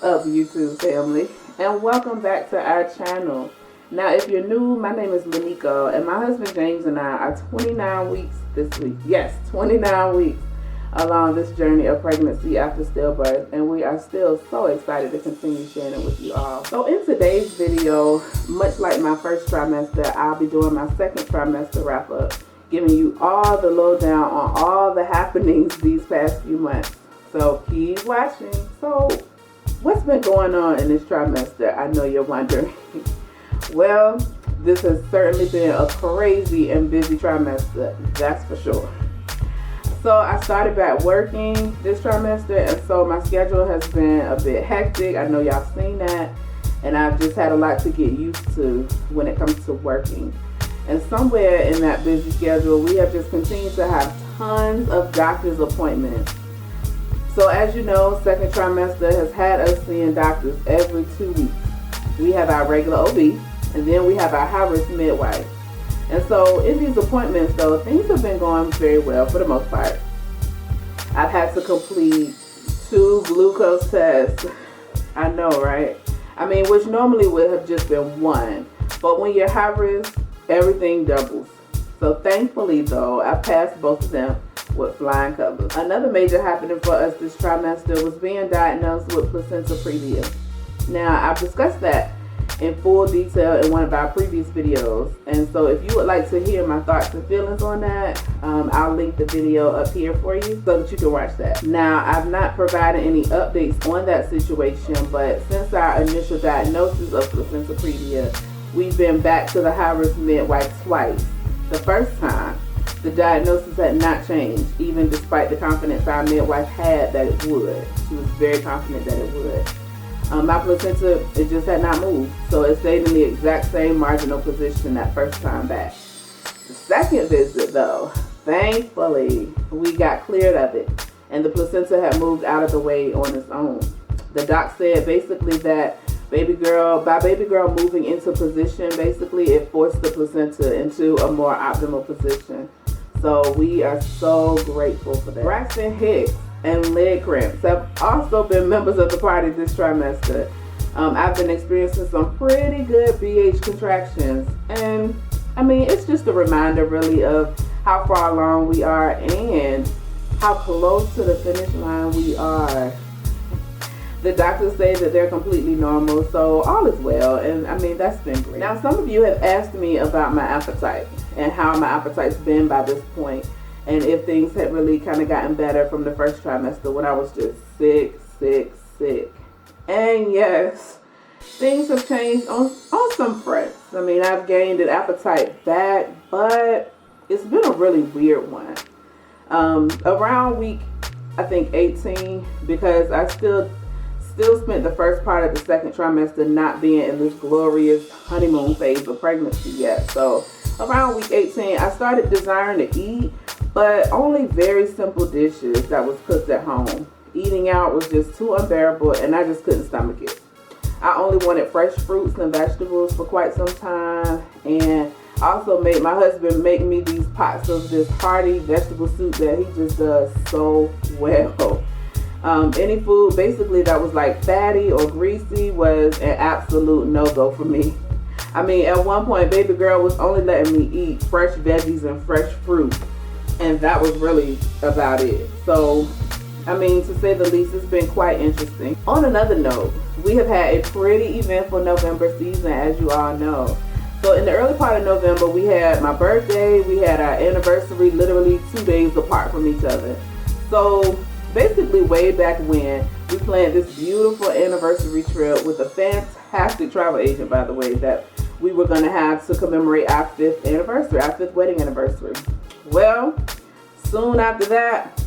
up, YouTube family, and welcome back to our channel. Now, if you're new, my name is Lanico, and my husband James and I are 29 weeks this week. Yes, 29 weeks along this journey of pregnancy after stillbirth, and we are still so excited to continue sharing it with you all. So in today's video, much like my first trimester, I'll be doing my second trimester wrap up, giving you all the lowdown on all the happenings these past few months. So keep watching. So what's been going on in this trimester? I know you're wondering. Well, this has certainly been a crazy and busy trimester, that's for sure. So I started back working this trimester, and so my schedule has been a bit hectic. I know y'all seen that, and I've just had a lot to get used to when it comes to working. And somewhere in that busy schedule, we have just continued to have tons of doctor's appointments. So as you know, second trimester has had us seeing doctors every 2 weeks. We have our regular OB, and then we have our high-risk midwife. And so in these appointments, though, things have been going very well for the most part. I've had to complete 2 glucose tests. I know, right? I mean, which normally would have just been 1. But when you're high risk, everything doubles. So thankfully, though, I passed both of them with flying colors. Another major happening for us this trimester was being diagnosed with placenta previa. Now, I've discussed that in full detail in one of our previous videos, and so if you would like to hear my thoughts and feelings on that, I'll link the video up here for you so that you can watch that. Now, I've not provided any updates on that situation, but since our initial diagnosis of placenta previa, we've been back to the high-risk midwife twice. The first time, the diagnosis had not changed, even despite the confidence our midwife had that it would. She was very confident that it would. My placenta, it just had not moved, so it stayed in the exact same marginal position that first time back. The second visit, though, thankfully, we got cleared of it, and the placenta had moved out of the way on its own. The doc said basically that by baby girl moving into position, basically it forced the placenta into a more optimal position. So we are so grateful for that. Braxton Hicks and leg cramps have also been members of the party this trimester. I've been experiencing some pretty good BH contractions, and I mean, it's just a reminder really of how far along we are and how close to the finish line we are. The doctors say that they're completely normal, so all is well, and I mean, that's been great. Now, some of you have asked me about my appetite and how my appetite's been by this point, and if things had really kind of gotten better from the first trimester when I was just sick. And yes, things have changed on some fronts. I mean, I've gained an appetite back, but it's been a really weird one. Around week, I think 18, because I still spent the first part of the second trimester not being in this glorious honeymoon phase of pregnancy yet. So around week 18, I started desiring to eat, but only very simple dishes that was cooked at home. Eating out was just too unbearable, and I just couldn't stomach it. I only wanted fresh fruits and vegetables for quite some time, and I also made my husband make me these pots of this hearty vegetable soup that he just does so well. Any food basically that was like fatty or greasy was an absolute no-go for me. I mean, at one point, baby girl was only letting me eat fresh veggies and fresh fruit, and that was really about it. So, I mean, to say the least, it's been quite interesting. On another note, we have had a pretty eventful November season, as you all know. So in the early part of November, we had my birthday, we had our anniversary literally 2 days apart from each other. So basically way back when, we planned this beautiful anniversary trip with a fantastic travel agent, by the way, that we were going to have to commemorate our 5th anniversary, our 5th wedding anniversary. Well, soon after that,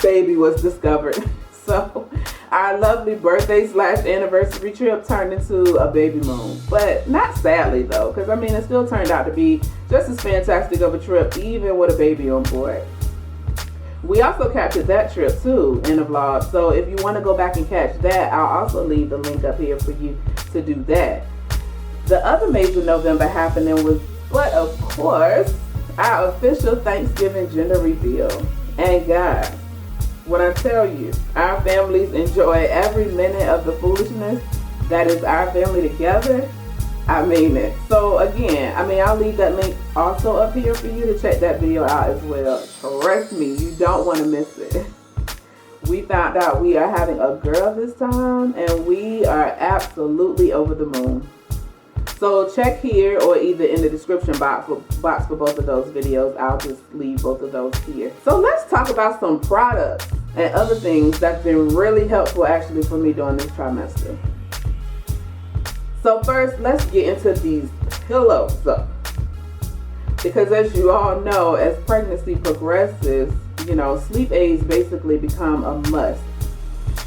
baby was discovered. So our lovely birthday / anniversary trip turned into a baby moon. But not sadly though, because I mean, it still turned out to be just as fantastic of a trip, even with a baby on board. We also captured that trip too in a vlog, so if you want to go back and catch that, I'll also leave the link up here for you to do that. The other major November happening was, but of course, our official Thanksgiving gender reveal. And guys, when I tell you, our families enjoy every minute of the foolishness that is our family together, I mean it. So again, I'll leave that link also up here for you to check that video out as well. Trust me, you don't want to miss it. We found out we are having a girl this time, and we are absolutely over the moon. So check here or either in the description box for both of those videos. I'll just leave both of those here. So let's talk about some products and other things that's been really helpful actually for me during this trimester. So first, let's get into these pillows. Because as you all know, as pregnancy progresses, sleep aids basically become a must.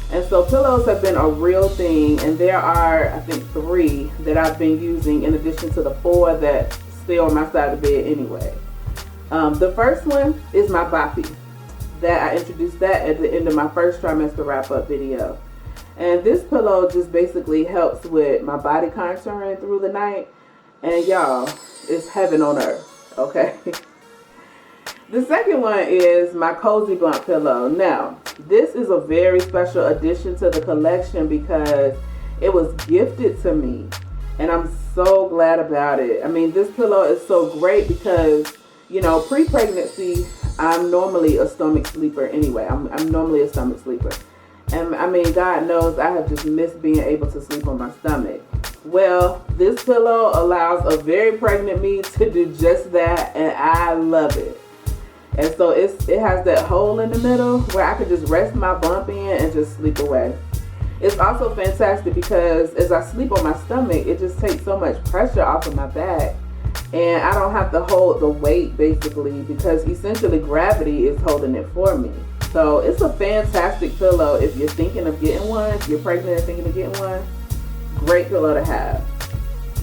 And so pillows have been a real thing, and there are, I think, 3 that I've been using in addition to the 4 that stay on my side of the bed anyway. The first one is my Boppy. That I introduced that at the end of my first trimester wrap-up video. And this pillow just basically helps with my body contouring through the night. And y'all, it's heaven on earth, okay? The second one is my Cozy Bump pillow. Now, this is a very special addition to the collection because it was gifted to me, and I'm so glad about it. This pillow is so great because, pre-pregnancy, I'm normally a stomach sleeper anyway. I'm normally a stomach sleeper. And God knows I have just missed being able to sleep on my stomach. Well, this pillow allows a very pregnant me to do just that, and I love it. And so it has that hole in the middle where I could just rest my bump in and just sleep away. It's also fantastic because as I sleep on my stomach, it just takes so much pressure off of my back. And I don't have to hold the weight basically because essentially gravity is holding it for me. So it's a fantastic pillow if you're thinking of getting one, if you're pregnant and thinking of getting one. Great pillow to have.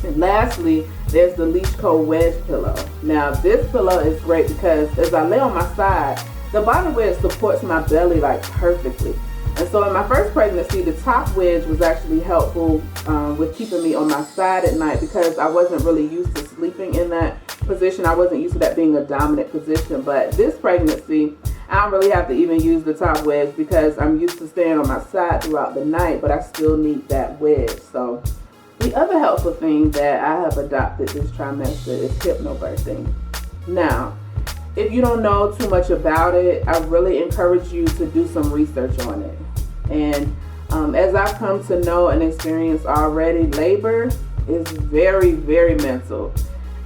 And lastly, there's the Leash Co wedge pillow. Now this pillow is great because as I lay on my side, the bottom wedge supports my belly like perfectly. And so in my first pregnancy, the top wedge was actually helpful with keeping me on my side at night because I wasn't really used to sleeping in that position. I wasn't used to that being a dominant position. But this pregnancy, I don't really have to even use the top wedge because I'm used to staying on my side throughout the night, but I still need that wedge. So the other helpful thing that I have adopted this trimester is hypnobirthing. Now, if you don't know too much about it, I really encourage you to do some research on it. And as I've come to know and experience already, labor is very, very mental.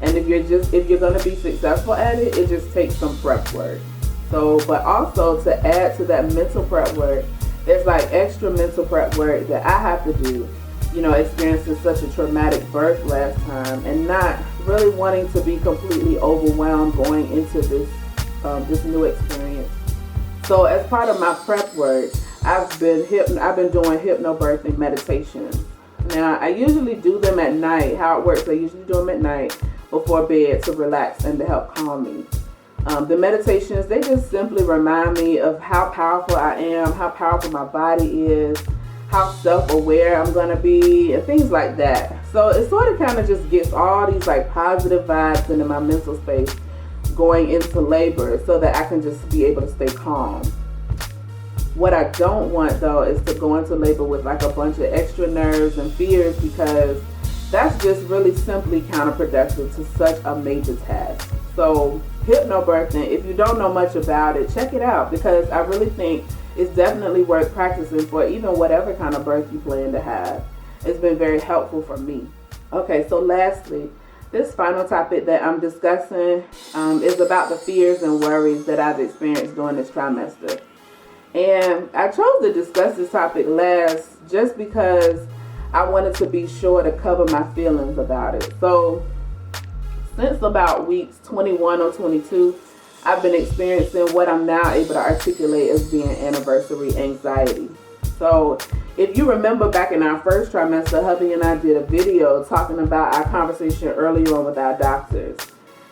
And if you're going to be successful at it, it just takes some prep work. So, but also to add to that mental prep work, there's like extra mental prep work that I have to do. Experiencing such a traumatic birth last time and not really wanting to be completely overwhelmed going into this new experience. So as part of my prep work, I've been doing hypnobirthing meditations. Now I usually do them at night. How it works, I usually do them at night before bed to relax and to help calm me. The meditations, they just simply remind me of how powerful I am, how powerful my body is, how self-aware I'm going to be, and things like that. So it sort of kind of just gets all these like positive vibes into my mental space going into labor so that I can just be able to stay calm. What I don't want though is to go into labor with like a bunch of extra nerves and fears because that's just really simply counterproductive to such a major task. So hypnobirthing, if you don't know much about it, check it out because I really think it's definitely worth practicing for even whatever kind of birth you plan to have. It's been very helpful for me. Okay, so lastly, this final topic that I'm discussing is about the fears and worries that I've experienced during this trimester. And I chose to discuss this topic last just because I wanted to be sure to cover my feelings about it. So since about weeks 21 or 22, I've been experiencing what I'm now able to articulate as being anniversary anxiety. So if you remember back in our first trimester, hubby and I did a video talking about our conversation earlier on with our doctors.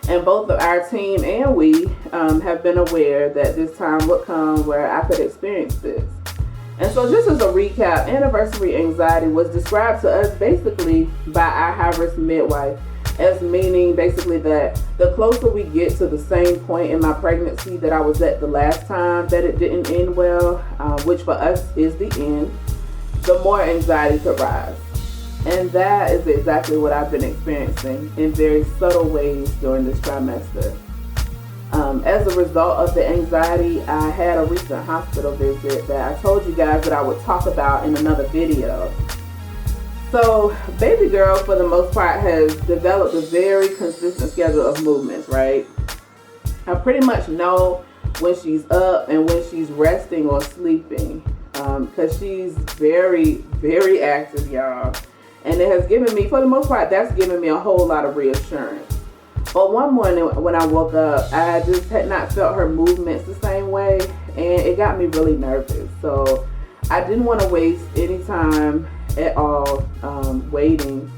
And both of our team and we have been aware that this time would come where I could experience this. And so just as a recap, anniversary anxiety was described to us basically by our high-risk midwife as meaning basically that the closer we get to the same point in my pregnancy that I was at the last time that it didn't end well, which for us is the end, the more anxiety could rise. And that is exactly what I've been experiencing in very subtle ways during this trimester. As a result of the anxiety, I had a recent hospital visit that I told you guys that I would talk about in another video. So, baby girl, for the most part, has developed a very consistent schedule of movements, right? I pretty much know when she's up and when she's resting or sleeping, because she's very, very active, y'all. And it has given me, for the most part, that's given me a whole lot of reassurance. But one morning when I woke up, I just had not felt her movements the same way, and it got me really nervous. So I didn't want to waste any time at all waiting,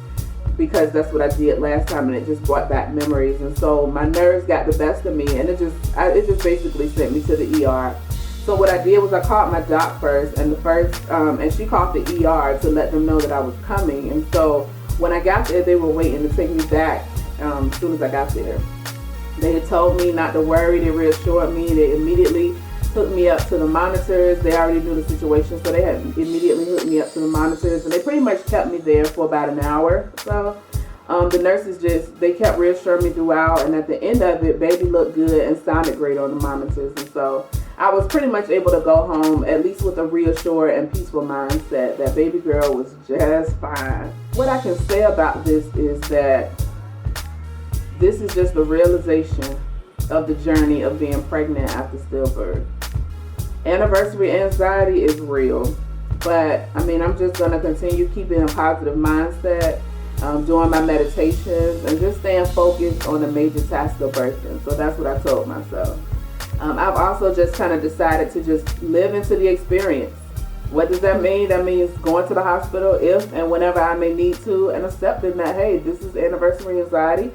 because that's what I did last time, and it just brought back memories. And so my nerves got the best of me, and it just basically sent me to the ER. So what I did was I called my doc first, and and she called the ER to let them know that I was coming. And so when I got there, they were waiting to take me back as soon as I got there. They had told me not to worry. They reassured me. They immediately hooked me up to the monitors. They already knew the situation, so they had immediately hooked me up to the monitors, and they pretty much kept me there for about an hour. So the nurses they kept reassuring me throughout, and at the end of it, baby looked good and sounded great on the monitors. And so I was pretty much able to go home, at least with a reassured and peaceful mindset that baby girl was just fine. What I can say about this is that this is just the realization of the journey of being pregnant after stillbirth. Anniversary anxiety is real, but I mean, I'm just going to continue keeping a positive mindset, doing my meditations, and just staying focused on the major task of birthing. So that's what I told myself. I've also just kind of decided to just live into the experience. What does that mean? That means going to the hospital if and whenever I may need to, and accepting that, hey, this is anniversary anxiety.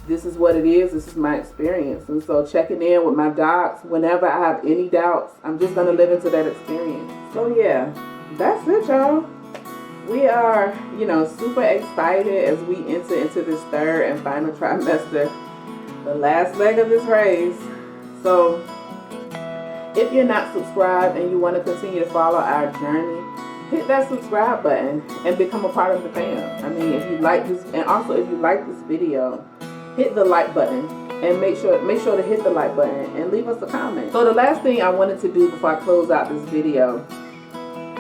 This is what it is. This is my experience. And so checking in with my docs whenever I have any doubts, I'm just going to live into that experience. So yeah, that's it, y'all. We are, super excited as we enter into this third and final trimester, the last leg of this race. So if you're not subscribed and you want to continue to follow our journey, hit that subscribe button and become a part of the fam. I mean, if you like this, and also if you like this video, hit the like button and make sure to hit the like button and leave us a comment. So the last thing I wanted to do before I close out this video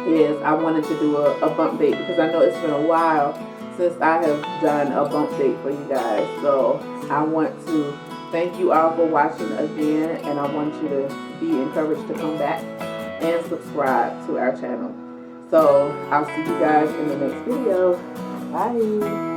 is I wanted to do a bump date, because I know it's been a while since I have done a bump date for you guys. So I want to thank you all for watching again, and I want you to be encouraged to come back and subscribe to our channel. So I'll see you guys in the next video. Bye.